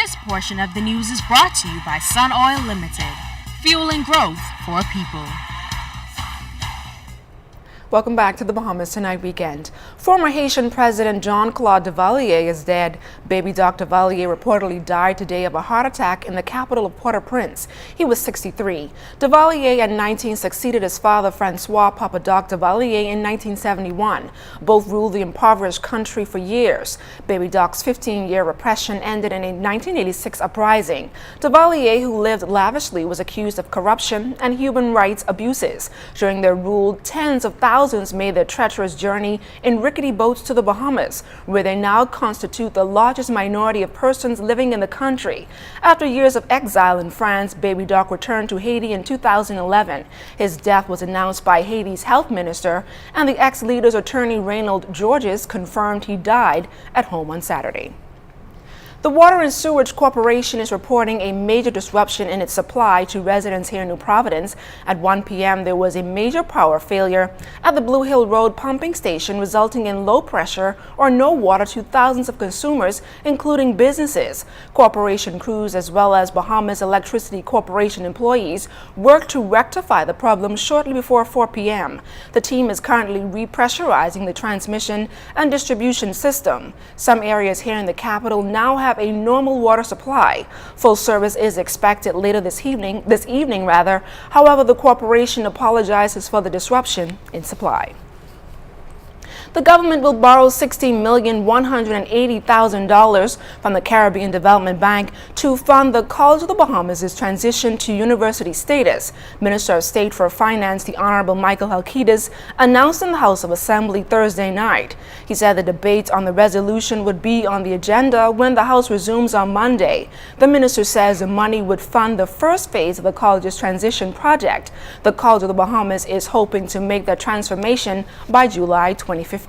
This portion of the news is brought to you by Sun Oil Limited, fueling growth for people. Welcome back to the Bahamas Tonight Weekend. Former Haitian President Jean-Claude Duvalier is dead. Baby Doc Duvalier reportedly died today of a heart attack in the capital of Port-au-Prince. He was 63. Duvalier at 19 succeeded his father Francois Papa Doc Duvalier in 1971. Both ruled the impoverished country for years. Baby Doc's 15-year repression ended in a 1986 uprising. Duvalier, who lived lavishly, was accused of corruption and human rights abuses. During their rule, tens of thousands made their treacherous journey in rickety boats to the Bahamas, where they now constitute the largest minority of persons living in the country. After years of exile in France, Baby Doc returned to Haiti in 2011. His death was announced by Haiti's health minister, and the ex-leader's attorney Reynold Georges confirmed he died at home on Saturday. The Water and Sewerage Corporation is reporting a major disruption in its supply to residents here in New Providence. At 1 p.m., there was a major power failure at the Blue Hill Road pumping station, resulting in low pressure or no water to thousands of consumers, including businesses. Corporation crews as well as Bahamas Electricity Corporation employees worked to rectify the problem shortly before 4 p.m. The team is currently repressurizing the transmission and distribution system. Some areas here in the capital now have a normal water supply. Full service is expected later this evening. However, the corporation apologizes for the disruption in supply. The government will borrow $60,180,000 from the Caribbean Development Bank to fund the College of the Bahamas' transition to university status. Minister of State for Finance, the Honorable Michael Halkitis, announced in the House of Assembly Thursday night. He said the debate on the resolution would be on the agenda when the House resumes on Monday. The minister says the money would fund the first phase of the college's transition project. The College of the Bahamas is hoping to make that transformation by July 2015.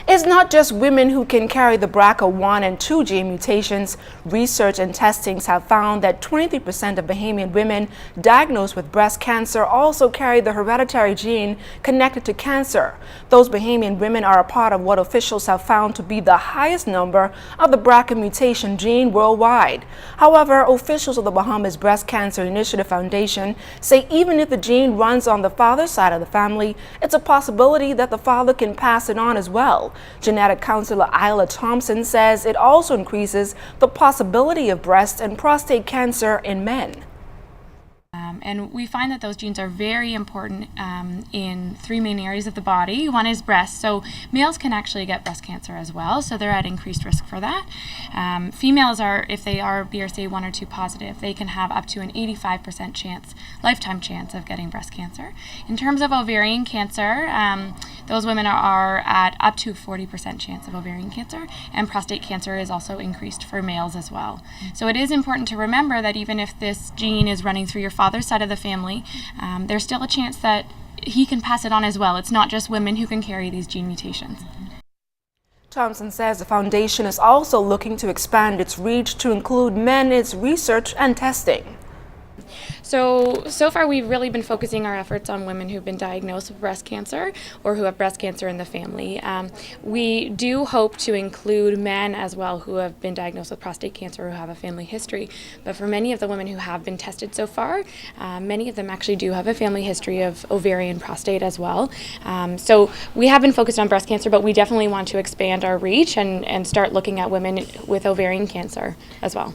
It's not just women who can carry the BRCA1 and 2 gene mutations. Research and testings have found that 23% of Bahamian women diagnosed with breast cancer also carry the hereditary gene connected to cancer. Those Bahamian women are a part of what officials have found to be the highest number of the BRCA mutation gene worldwide. However, officials of the Bahamas Breast Cancer Initiative Foundation say even if the gene runs on the father's side of the family, it's a possibility that the father can pass it on as well. Genetic counselor Isla Thompson says it also increases the possibility of breast and prostate cancer in men. And we find that those genes are very important in 3 main areas of the body. One is breast, so males can actually get breast cancer as well, so they're at increased risk for that. Females are, if they are BRCA1 or 2 positive, they can have up to an 85% chance, lifetime chance of getting breast cancer. In terms of ovarian cancer, those women are at up to 40% chance of ovarian cancer, and prostate cancer is also increased for males as well. So it is important to remember that even if this gene is running through your father's side of the family, there's still a chance that he can pass it on as well. It's not just women who can carry these gene mutations. Thompson says the foundation is also looking to expand its reach to include men in its research and testing. So far we've really been focusing our efforts on women who've been diagnosed with breast cancer or who have breast cancer in the family. We do hope to include men as well who have been diagnosed with prostate cancer or who have a family history. But for many of the women who have been tested so far, many of them actually do have a family history of ovarian prostate as well. So we have been focused on breast cancer, but we definitely want to expand our reach and start looking at women with ovarian cancer as well.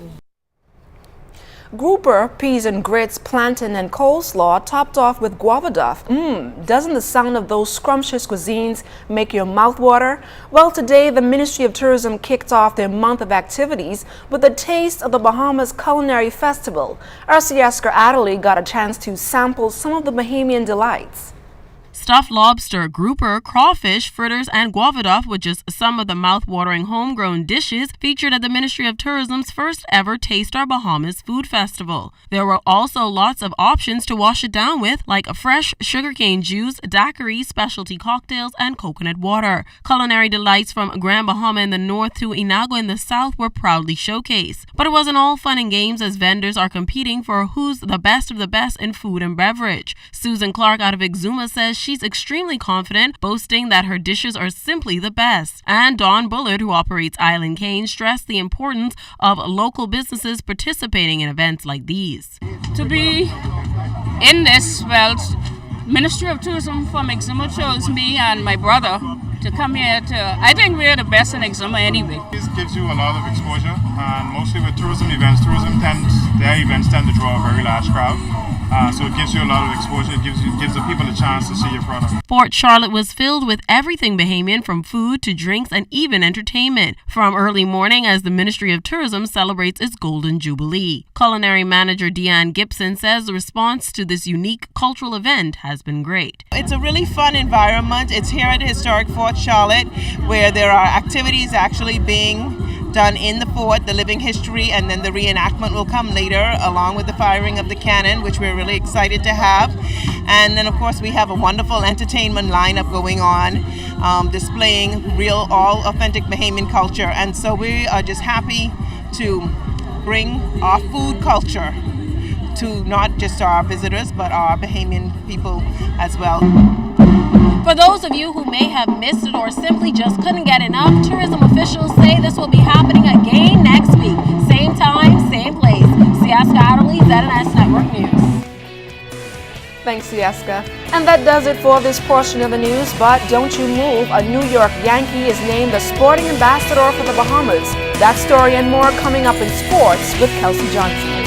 Grouper, peas and grits, plantain and coleslaw topped off with guava duff. Doesn't the sound of those scrumptious cuisines make your mouth water? Well, today the Ministry of Tourism kicked off their month of activities with the Taste of the Bahamas Culinary Festival. R.C. Esker Adderley got a chance to sample some of the Bahamian delights. Stuffed lobster, grouper, crawfish, fritters, and guava duff were just some of the mouth-watering homegrown dishes featured at the Ministry of Tourism's first ever Taste Our Bahamas Food Festival. There were also lots of options to wash it down with, like a fresh sugarcane juice, daiquiris, specialty cocktails, and coconut water. Culinary delights from Grand Bahama in the north to Inagua in the south were proudly showcased. But it wasn't all fun and games, as vendors are competing for who's the best of the best in food and beverage. Susan Clark out of Exuma says she's extremely confident, boasting that her dishes are simply the best. And Dawn Bullard, who operates Island Cane, stressed the importance of local businesses participating in events like these. To be in this, well, Ministry of Tourism from Exuma chose me and my brother to come here I think we're the best in Exuma anyway. This gives you a lot of exposure, and mostly with tourism events, their events tend to draw a very large crowd. So it gives you a lot of exposure. It gives the people a chance to see your product. Fort Charlotte was filled with everything Bahamian, from food to drinks and even entertainment, from early morning as the Ministry of Tourism celebrates its Golden Jubilee. Culinary manager Deanne Gibson says the response to this unique cultural event has been great. It's a really fun environment. It's here at historic Fort Charlotte, where there are activities actually being done in the fort, the living history, and then the reenactment will come later along with the firing of the cannon, which we're really excited to have. And then of course we have a wonderful entertainment lineup going on, displaying real, all authentic Bahamian culture. And so we are just happy to bring our food culture to not just our visitors but our Bahamian people as well. For those of you who may have missed it or simply just couldn't get enough, tourism officials say this will be happening again next week. Same time, same place. Sieska Adderley, ZNS Network News. Thanks, Sieska. And that does it for this portion of the news, but don't you move. A New York Yankee is named the sporting ambassador for the Bahamas. That story and more coming up in sports with Kelsey Johnson.